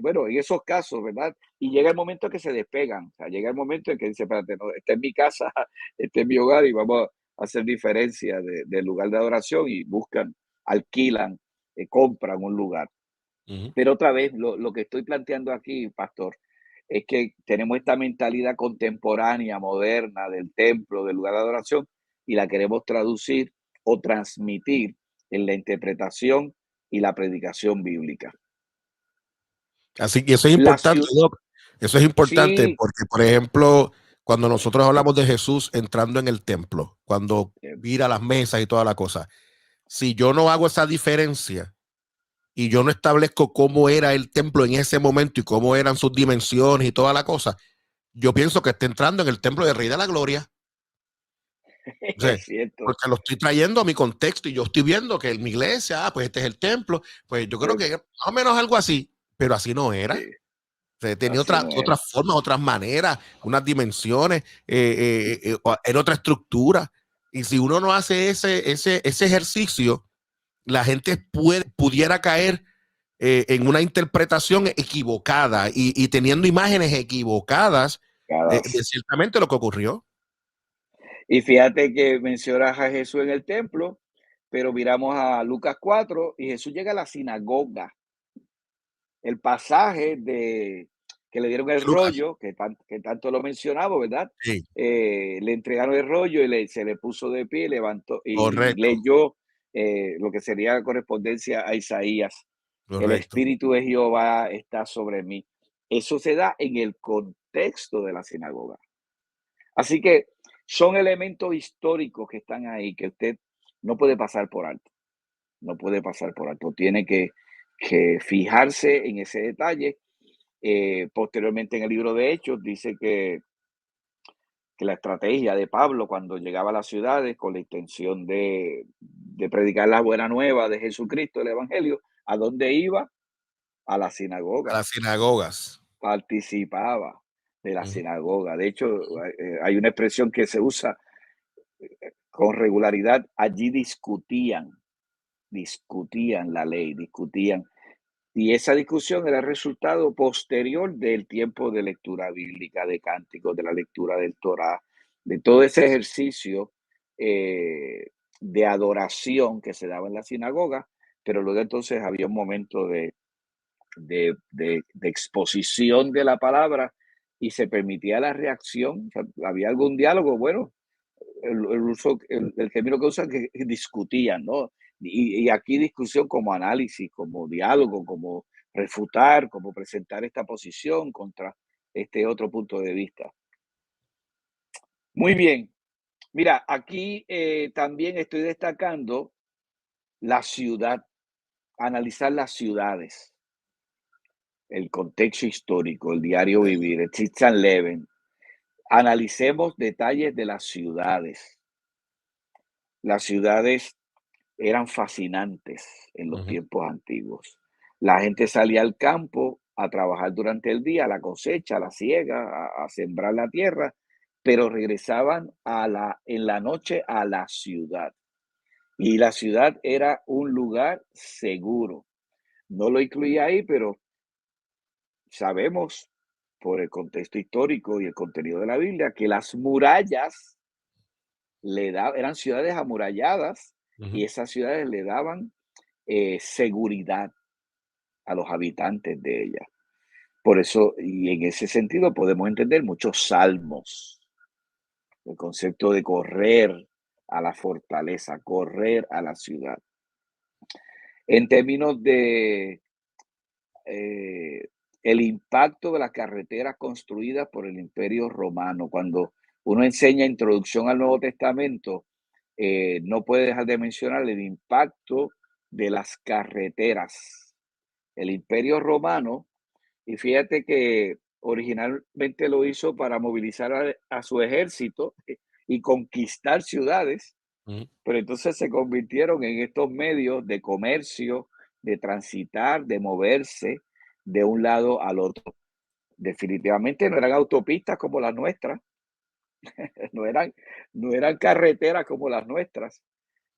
Bueno, en esos casos, ¿verdad? Y llega el momento que se despegan, o sea, llega el momento en que dice, espérate, no, esta es mi casa, este es mi hogar y vamos a hacer diferencia del lugar de adoración y buscan, alquilan, compran un lugar. Ujú. Pero otra vez, lo que estoy planteando aquí, pastor, es que tenemos esta mentalidad contemporánea, moderna del templo, del lugar de adoración, y la queremos traducir o transmitir en la interpretación y la predicación bíblica. Así que eso es La importante, ciudad, Doc. Eso es importante sí, porque, por ejemplo, cuando nosotros hablamos de Jesús entrando en el templo, cuando eh, vira las mesas y toda la cosa, si yo no hago esa diferencia y yo no establezco cómo era el templo en ese momento y cómo eran sus dimensiones y toda la cosa, yo pienso que está entrando en el templo del Rey de la Gloria. O sea, es cierto. porque lo estoy trayendo a mi contexto y yo estoy viendo que en mi iglesia, pues este es el templo, pues yo creo Eh, que más o menos algo así, pero así no era. sí, O sea, tenía así no era. otras formas, otras maneras, unas dimensiones, era otra estructura. Y si uno no hace ese ejercicio, la gente pudiera caer en una interpretación equivocada y teniendo imágenes equivocadas Cada- de ciertamente lo que ocurrió. Y fíjate que mencionas a Jesús en el templo, pero miramos a Lucas 4 y Jesús llega a la sinagoga. El pasaje de que le dieron el Lucas, rollo, que tanto lo mencionaba, ¿verdad? sí, Le entregaron el rollo y se le puso de pie, levantó y correcto, leyó lo que sería correspondencia a Isaías. El correcto. Espíritu de Jehová está sobre mí. Eso se da en el contexto de la sinagoga. Así que son elementos históricos que están ahí que usted no puede pasar por alto, no puede pasar por alto. Tiene que fijarse en ese detalle. Posteriormente en el libro de Hechos dice que la estrategia de Pablo cuando llegaba a las ciudades con la intención de predicar la buena nueva de Jesucristo, el Evangelio, ¿a dónde iba? A la A sinagoga, las sinagogas. participaba de la Ujú. sinagoga. De hecho, hay una expresión que se usa con regularidad. Allí discutían la ley, discutían. Y esa discusión era el resultado posterior del tiempo de lectura bíblica, de cánticos, de la lectura del Torá, de todo ese ejercicio de adoración que se daba en la sinagoga, pero luego entonces había un momento de exposición de la palabra y se permitía la reacción, o sea, había algún diálogo, bueno, el término que usan que discutían, ¿no? Y aquí discusión como análisis, como diálogo, como refutar, cómo presentar esta posición contra este otro punto de vista. Muy bien. Mira, aquí también estoy destacando la ciudad, analizar las ciudades, el contexto histórico, el diario vivir, el Sitz and Leben. Analicemos detalles de las ciudades. Las ciudades eran fascinantes en los Ujú. tiempos antiguos. La gente salía al campo a trabajar durante el día, a la cosecha, a la siega, a sembrar la tierra, pero regresaban en la noche a la ciudad. Y la ciudad era un lugar seguro. No lo incluía ahí, pero sabemos por el contexto histórico y el contenido de la Biblia que las murallas eran ciudades amuralladas Ujú. y esas ciudades le daban seguridad a los habitantes de ella. Por eso, y en ese sentido podemos entender muchos salmos, el concepto de correr a la fortaleza, correr a la ciudad. En términos de eh, el impacto de las carreteras construidas por el Imperio Romano, cuando uno enseña introducción al Nuevo Testamento, no puede dejar de mencionar el impacto de las carreteras. El Imperio Romano, y fíjate que originalmente lo hizo para movilizar a su ejército y conquistar ciudades, Ujú. pero entonces se convirtieron en estos medios de comercio, de transitar, de moverse de un lado al otro. Definitivamente no eran autopistas como las nuestras, no eran, no eran carreteras como las nuestras,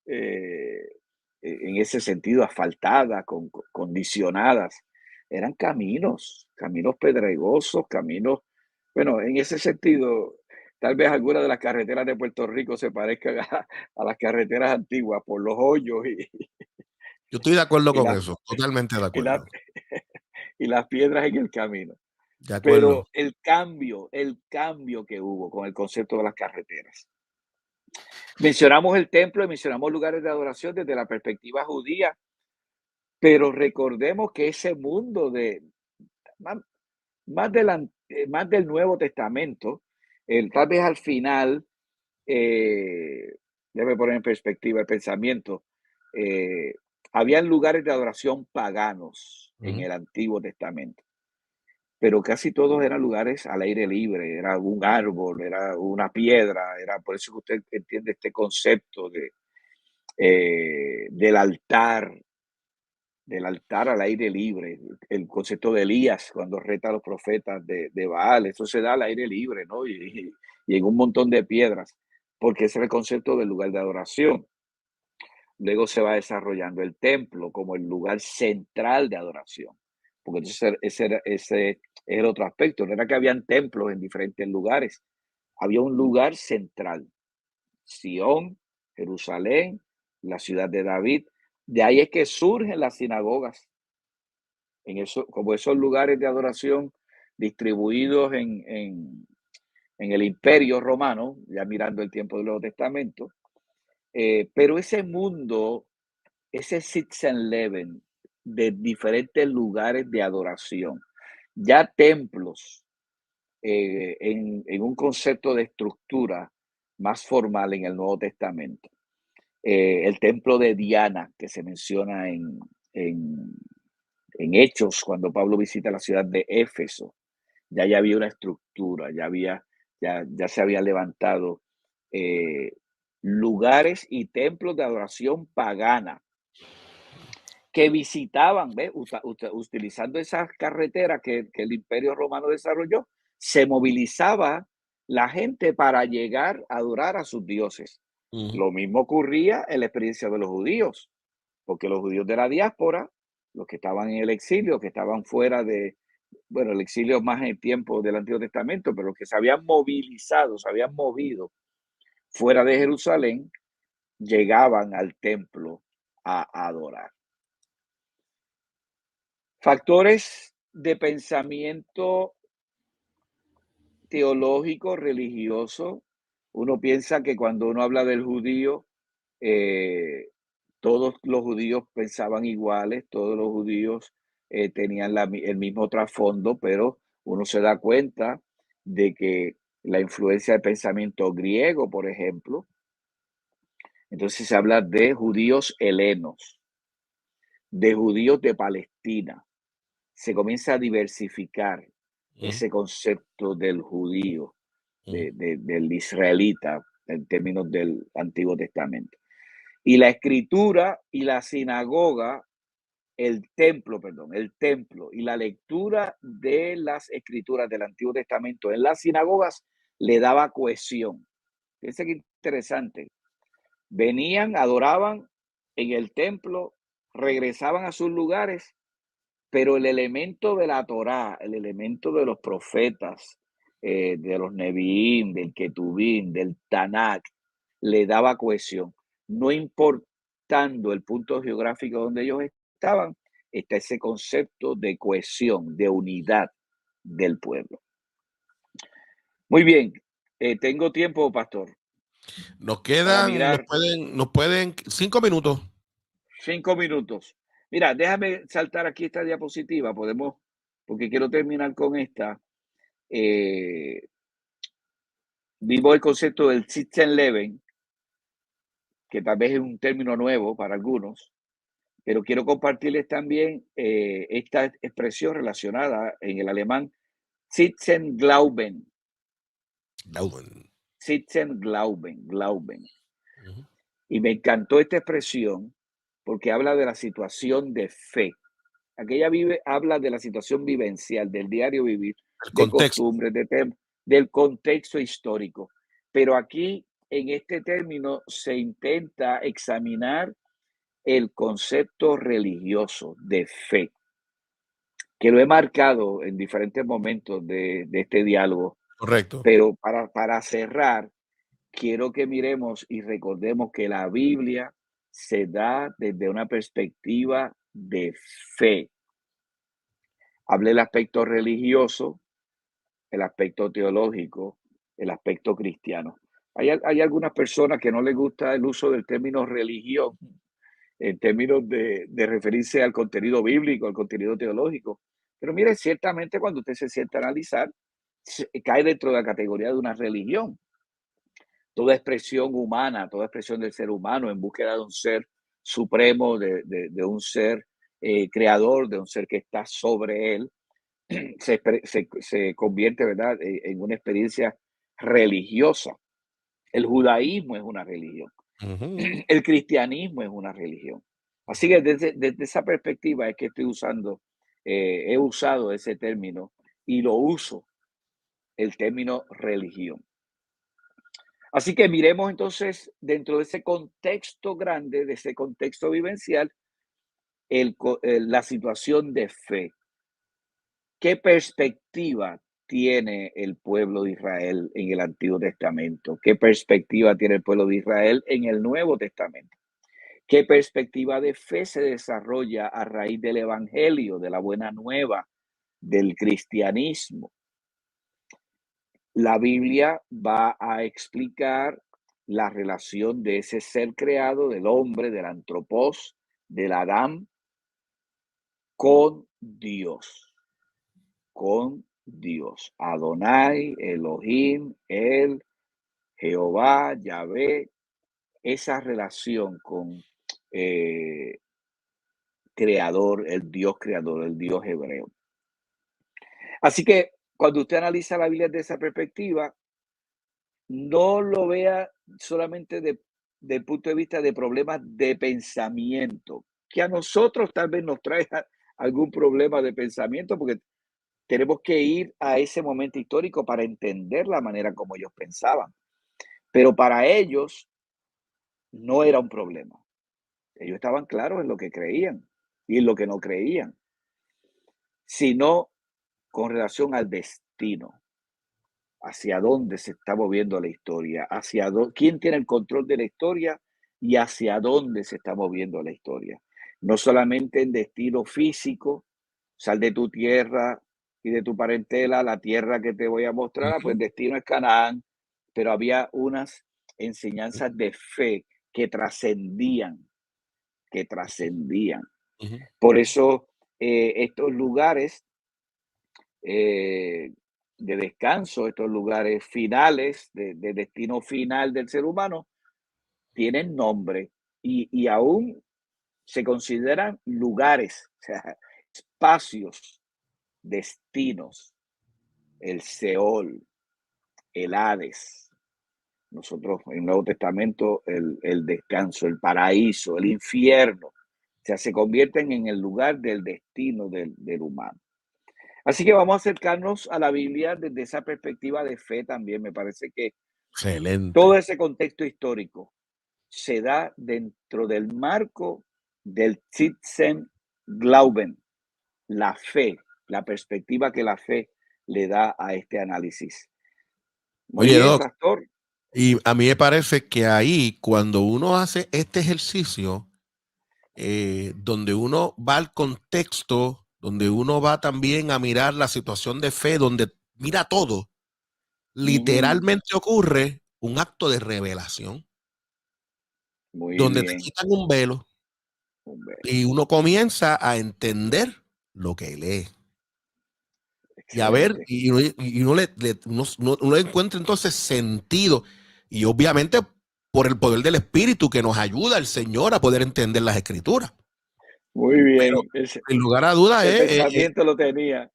eh, en ese sentido, asfaltadas, condicionadas. Eran caminos, caminos pedregosos, caminos, bueno, en ese sentido, tal vez algunas de las carreteras de Puerto Rico se parezcan a las carreteras antiguas por los hoyos Yo estoy de acuerdo y, con las, eso, totalmente de y, las, acuerdo. y las piedras en el camino. De acuerdo. Pero el cambio que hubo con el concepto de las carreteras. Mencionamos el templo y mencionamos lugares de adoración desde la perspectiva judía, pero recordemos que ese mundo más, más del Nuevo Testamento, tal vez al final, déjame poner en perspectiva el pensamiento, eh, habían lugares de adoración paganos en Ujú. el Antiguo Testamento, pero casi todos eran lugares al aire libre, era un árbol, era una piedra, era por eso que usted entiende este concepto del altar al aire libre, el concepto de Elías cuando reta a los profetas de Baal, eso se da al aire libre, ¿no? Y en un montón de piedras, porque ese es el concepto del lugar de adoración. Luego se va desarrollando el templo como el lugar central de adoración, porque entonces ese era otro aspecto, no era que habían templos en diferentes lugares, había un lugar central, Sión, Jerusalén, la ciudad de David, de ahí es que surgen las sinagogas, como esos lugares de adoración distribuidos en el Imperio Romano, ya mirando el tiempo del Nuevo Testamento, pero ese mundo, ese Sitzenleben de diferentes lugares de adoración, ya templos en un concepto de estructura más formal en el Nuevo Testamento. El templo de Diana, que se menciona en, en Hechos, cuando Pablo visita la ciudad de Éfeso, ya había una estructura, ya se había levantado eh, lugares y templos de adoración pagana que visitaban, ¿ves? Utilizando esas carreteras que el Imperio Romano desarrolló, se movilizaba la gente para llegar a adorar a sus dioses. Ujú. Lo mismo ocurría en la experiencia de los judíos, porque los judíos de la diáspora, los que estaban en el exilio, que estaban fuera de, bueno, el exilio más en el tiempo del Antiguo Testamento, pero los que se habían movilizado, se habían movido fuera de Jerusalén, llegaban al templo a adorar. Factores de pensamiento teológico, religioso. Uno piensa que cuando uno habla del judío, eh, todos los judíos pensaban iguales, todos los judíos tenían el mismo trasfondo, pero uno se da cuenta de que la influencia del pensamiento griego, por ejemplo, entonces se habla de judíos helenos, de judíos de Palestina. Se comienza a diversificar ese concepto del judío, del israelita, en términos del Antiguo Testamento. Y la escritura y la sinagoga, el templo y la lectura de las escrituras del Antiguo Testamento en las sinagogas le daba cohesión. Fíjense qué interesante. Venían, adoraban en el templo, regresaban a sus lugares, pero el elemento de la Torá, el elemento de los profetas, de los Nevi'im, del Ketubim, del Tanakh, le daba cohesión. No importando el punto geográfico donde ellos estaban, está ese concepto de cohesión, de unidad del pueblo. Muy bien, tengo tiempo, pastor. Nos Para quedan, mirar nos pueden 5 minutos. 5 minutos. Mira, déjame saltar aquí esta diapositiva, podemos, porque quiero terminar con esta. Vimos el concepto del Sitzenleben, que tal vez es un término nuevo para algunos, pero quiero compartirles también esta expresión relacionada en el alemán Sitzenglauben. Glauben. Y me encantó esta expresión porque habla de la situación de fe. Aquella habla de la situación vivencial, del diario vivir, El de contexto. costumbres, del contexto histórico. Pero aquí, en este término, se intenta examinar el concepto religioso de fe, que lo he marcado en diferentes momentos de este diálogo. Correcto. Pero para cerrar, quiero que miremos y recordemos que la Biblia se da desde una perspectiva de fe. Hablé del aspecto religioso, el aspecto teológico, el aspecto cristiano. Hay algunas personas que no les gusta el uso del término religión en términos de referirse al contenido bíblico, al contenido teológico. Pero mire, ciertamente cuando usted se sienta a analizar, cae dentro de la categoría de una religión. Toda expresión humana, toda expresión del ser humano en búsqueda de un ser supremo, de un ser creador, de un ser que está sobre él, se convierte, ¿verdad?, en una experiencia religiosa. El judaísmo es una religión. El cristianismo es una religión. Así que desde esa perspectiva es que he usado ese término y lo uso, el término religión. Así que miremos entonces dentro de ese contexto grande, de ese contexto vivencial, la situación de fe. ¿Qué perspectiva tiene el pueblo de Israel en el Antiguo Testamento? ¿Qué perspectiva tiene el pueblo de Israel en el Nuevo Testamento? ¿Qué perspectiva de fe se desarrolla a raíz del Evangelio, de la buena nueva, del cristianismo? La Biblia va a explicar la relación de ese ser creado, del hombre, del antropos, del Adán, con Dios. Con Dios. Adonai, Elohim, El, Jehová, Yahvé, esa relación con creador, el Dios hebreo. Así que cuando usted analiza la Biblia desde esa perspectiva, no lo vea solamente desde el punto de vista de problemas de pensamiento, que a nosotros tal vez nos trae algún problema de pensamiento, porque tenemos que ir a ese momento histórico para entender la manera como ellos pensaban. Pero para ellos no era un problema. Ellos estaban claros en lo que creían y en lo que no creían, sino con relación al destino, hacia dónde se está moviendo la historia, quién tiene el control de la historia y hacia dónde se está moviendo la historia. No solamente en destino físico, sal de tu tierra y de tu parentela, la tierra que te voy a mostrar, pues el destino es Canaán, pero había unas enseñanzas de fe que trascendían. Por eso estos lugares de descanso, estos lugares finales, de destino final del ser humano, tienen nombre y aún se consideran lugares, o sea, espacios, destinos, el Seol, el Hades. Nosotros en el Nuevo Testamento, el descanso, el paraíso, el infierno, o sea, se convierten en el lugar del destino del humano. Así que vamos a acercarnos a la Biblia desde esa perspectiva de fe también. Me parece que todo Excelente. ese contexto histórico se da dentro del marco del Glauben, la fe, la perspectiva que la fe le da a este análisis. Muy Oye, bien, Doc, pastor. y a mí me parece que ahí, cuando uno hace este ejercicio, donde uno va al contexto, donde uno va también a mirar la situación de fe, donde mira todo, Ujú. literalmente ocurre un acto de revelación, Muy donde te bien. quitan un velo Hombre, y uno comienza a entender lo que lee. Y a ver, excelente. y uno le encuentra entonces sentido. Y obviamente por el poder del Espíritu que nos ayuda el Señor a poder entender las Escrituras. Muy Pero bien. sin lugar a dudas Ese pensamiento lo tenía.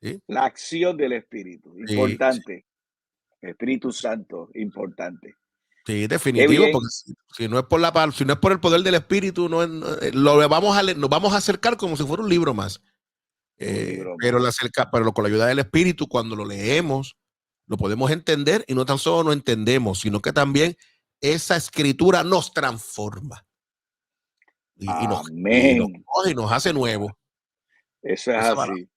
sí, La acción del Espíritu, sí, importante. Espíritu Santo, importante. sí, Qué definitivo, porque bien. si no es por si no es por el poder del Espíritu, nos vamos a acercar como si fuera un libro más. Un libro más. Pero con la ayuda del Espíritu, cuando lo leemos, lo podemos entender y no tan solo lo entendemos, sino que también esa escritura nos transforma y nos Amén. coge y nos hace nuevo. Eso es Esa palabra. así.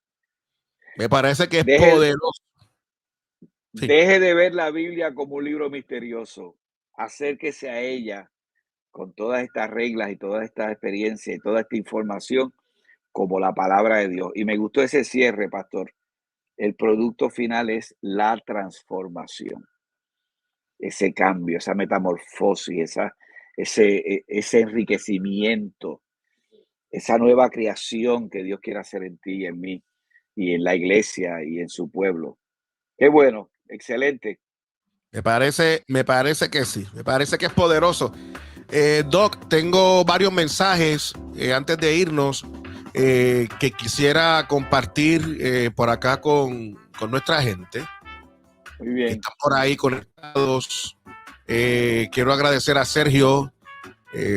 Me parece que es Deje, poderoso. Sí, deje de ver la Biblia como un libro misterioso. Acérquese a ella con todas estas reglas y todas estas experiencias y toda esta información como la palabra de Dios. Y me gustó ese cierre, pastor. El producto final es la transformación, ese cambio, esa metamorfosis, ese enriquecimiento, esa nueva creación que Dios quiere hacer en ti y en mí y en la iglesia y en su pueblo. Qué bueno, excelente. me parece que sí, me parece que es poderoso. Doc, tengo varios mensajes antes de irnos que quisiera compartir por acá con nuestra gente Muy que bien. están por ahí conectados. Quiero agradecer a Sergio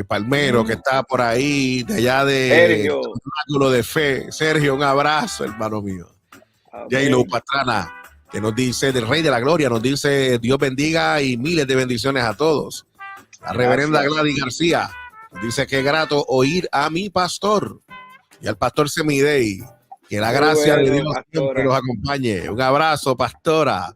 Palmero, que Mm, está por ahí, de allá de Sergio, Ángulo de Fe. Sergio, un abrazo, hermano mío. Jaylo amén. Pastrana, que nos dice, del Rey de la Gloria, nos dice, Dios bendiga y miles de bendiciones a todos. La reverenda Gracias. Gladys García nos dice, qué grato oír a mi pastor y al pastor Semidey. Que la Qué gracia de bueno, Dios siempre los pastora. acompañe. Un abrazo, pastora.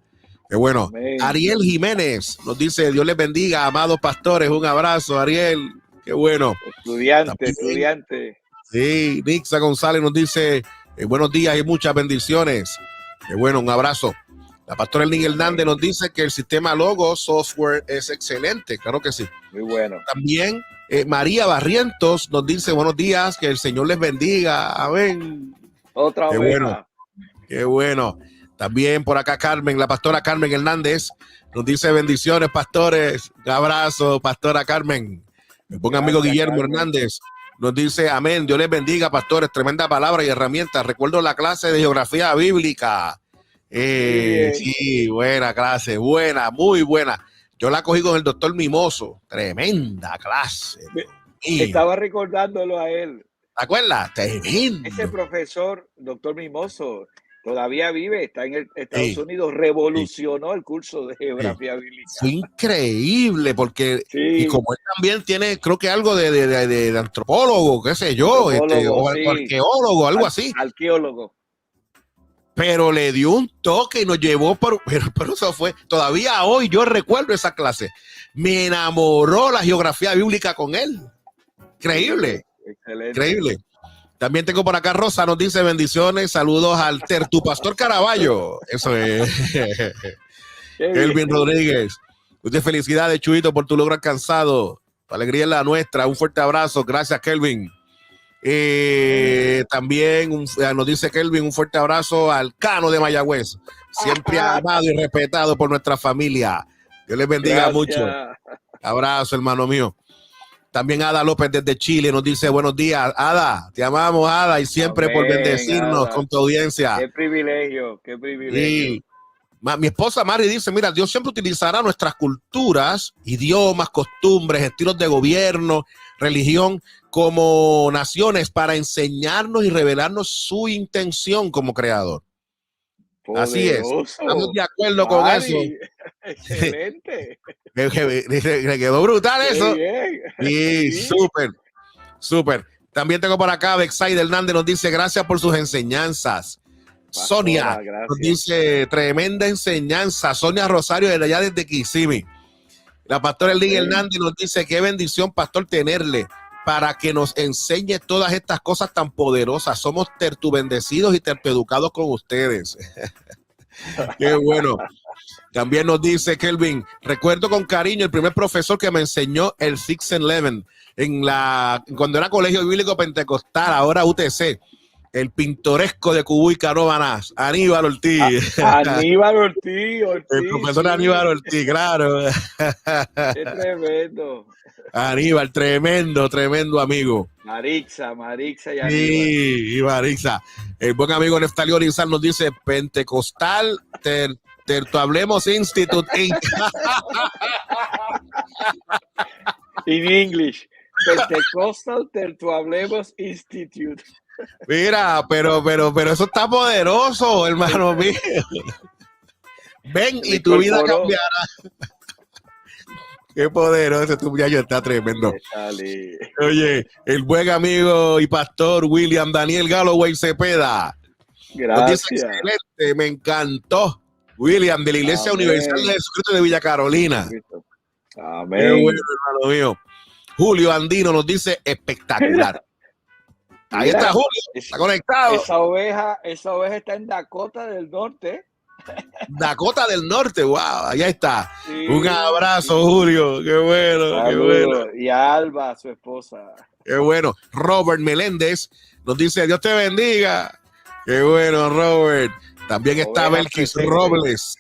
Qué bueno. Amén. Ariel Jiménez nos dice, Dios les bendiga, amados pastores. Un abrazo, Ariel. Qué bueno. Estudiante, También, estudiante. sí, Nixa González nos dice, buenos días y muchas bendiciones. Qué bueno, un abrazo. La pastora Elin Hernández Amén. nos dice que el sistema Logo Software es excelente. Claro que sí. Muy bueno. También María Barrientos nos dice, buenos días, que el Señor les bendiga. Amén. Otra Qué bueno. oveja. Qué bueno. También por acá Carmen, la pastora Carmen Hernández, nos dice bendiciones, pastores. Un abrazo, pastora Carmen. Mi buen amigo Gracias, Guillermo Carmen. Hernández nos dice amén. Dios les bendiga, pastores. Tremenda palabra y herramienta. Recuerdo la clase de geografía bíblica. Muy bien. Sí, buena clase, buena, muy buena. Yo la cogí con el doctor Mimoso. Tremenda clase, Me- Dios mío. Estaba recordándolo a él. ¿Te acuerdas? Ese Tremendo. profesor, doctor Mimoso, todavía vive, está en Estados Sí, Unidos, sí, revolucionó el curso de sí. geografía bíblica. Fue increíble porque, y Sí, como él también tiene, creo que algo de antropólogo, qué sé yo, antropólogo, o sí, arqueólogo, algo así, arqueólogo. pero le dio un toque y nos llevó, pero eso fue, todavía hoy yo recuerdo esa clase. Me enamoró la geografía bíblica con él. Increíble, Excelente. increíble. También tengo por acá Rosa, nos dice bendiciones, saludos al tu pastor Caraballo. Eso es. Qué Elvin bien. Rodríguez. Muchas felicidades, Chuito, por tu logro alcanzado. Tu alegría es la nuestra. Un fuerte abrazo. Gracias, Kelvin. También nos dice Kelvin, un fuerte abrazo al Cano de Mayagüez, siempre amado y respetado por nuestra familia. Dios les bendiga mucho. Abrazo, hermano mío. También Ada López desde Chile nos dice buenos días. Ada, te amamos, Ada, y siempre por bendecirnos con tu audiencia. Qué privilegio, qué privilegio. Y mi esposa Mari dice, mira, Dios siempre utilizará nuestras culturas, idiomas, costumbres, estilos de gobierno, religión, como naciones para enseñarnos y revelarnos su intención como creador. Poderoso. Así es. Estamos de acuerdo con eso. Excelente. Le quedó brutal eso. Y sí. Súper. También tengo por acá Bexaid Hernández nos dice gracias por sus enseñanzas. Pastora, Sonia gracias. Nos dice tremenda enseñanza. Sonia Rosario de allá desde Kissimmee. La pastora Elín Hernández nos dice qué bendición, pastor, tenerle para que nos enseñe todas estas cosas tan poderosas. Somos tertubendecidos y tertueducados con ustedes. Qué bueno. También nos dice Kelvin, recuerdo con cariño el primer profesor que me enseñó el 611 cuando era Colegio Bíblico Pentecostal, ahora UTC. El pintoresco de Cubuy Canóvanas, Aníbal Ortiz. Aníbal Ortiz. El profesor Aníbal Ortiz, claro. Qué tremendo. Aníbal, tremendo amigo. Marixa y Aníbal. Sí, y Marixa. El buen amigo Neftalí Orizal nos dice Pentecostal Tertuhablemos Institute Inc. In English. Pentecostal Tertuhablemos Institute. Mira, pero eso está poderoso, hermano mío. Ven y tu vida cambiará. Qué poderoso, tu muchacho está tremendo. Oye, el buen amigo y pastor William Daniel Galloway Cepeda. Gracias. Dice, excelente, me encantó. William, de la Iglesia Universal de Jesucristo de Villa Carolina. Amén. Qué bueno, hermano mío. Julio Andino nos dice espectacular. Ahí Mira, está Julio, está conectado. Esa oveja está en Dakota del Norte. Dakota del Norte, wow, allá está. Sí, un abrazo, sí. Julio, qué bueno, saludos. Qué bueno. Y a Alba, su esposa. Qué bueno. Robert Meléndez nos dice, Dios te bendiga. Qué bueno, Robert. También está Belkis Robles.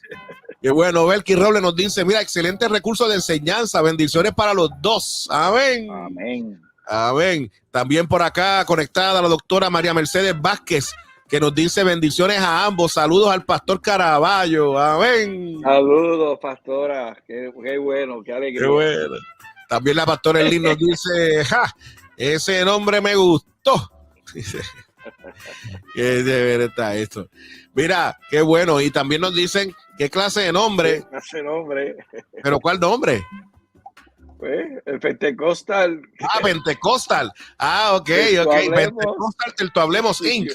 Qué bueno, Belkis Robles nos dice, mira, excelente recurso de enseñanza, bendiciones para los dos. Amén. Amén. Amén. También por acá conectada la doctora María Mercedes Vázquez, que nos dice bendiciones a ambos. Saludos al pastor Caraballo. Amén. Saludos, pastora. Qué bueno, qué alegría. Qué bueno. También la pastora Elin nos dice, ese nombre me gustó. Qué de ver está esto. Mira, qué bueno. Y también nos dicen, ¿qué clase de nombre? ¿Qué clase de nombre? ¿Pero cuál nombre? Pues, el Pentecostal. Pentecostal. Ok. Pentecostal, Tertuhablemos Inc.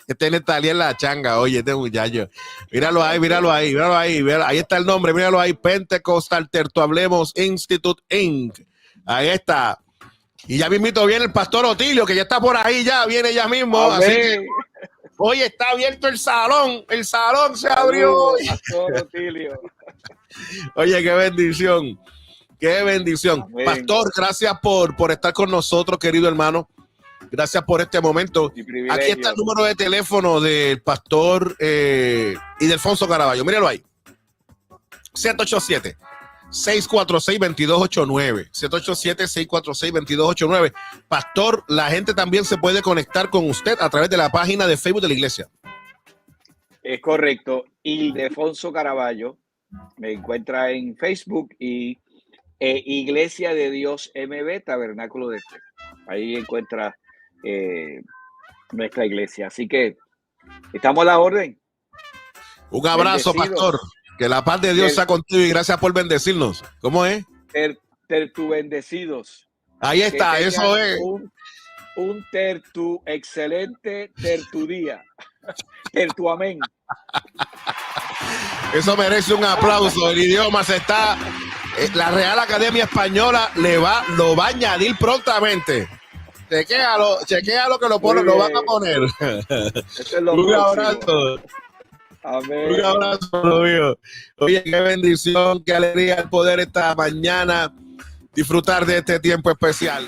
Este Natalia en la changa, oye, este muchacho. Míralo ahí. Ahí está el nombre, míralo ahí. Pentecostal Tertuhablemos Institute Inc. Ahí está. Y ya mismito viene el pastor Otilio, que ya está por ahí, ya viene ya mismo. Así que, hoy está abierto el salón se abrió. Pastor Otilio. Oye, qué bendición. Amén. Pastor, gracias por estar con nosotros, querido hermano. Gracias por este momento. Aquí está el número de teléfono del pastor Ildefonso Caraballo. Míralo ahí. 787-646-2289. 787-646-2289. Pastor, la gente también se puede conectar con usted a través de la página de Facebook de la iglesia. Es correcto. Ildefonso Caraballo. Me encuentra en Facebook y Iglesia de Dios MB, Tabernáculo de Fe. Ahí encuentra nuestra iglesia. Así que estamos a la orden. Un abrazo, pastor. Que la paz de Dios sea contigo y gracias por bendecirnos. ¿Cómo es? Bendecidos. Ahí está, eso es. Un excelente tertudía. Amén. Eso merece un aplauso. El idioma se está. La Real Academia Española lo va a añadir prontamente. Chequéalo que lo van a poner. Un abrazo. Amén. Un abrazo, mío. Oye, qué bendición, qué alegría el poder esta mañana disfrutar de este tiempo especial.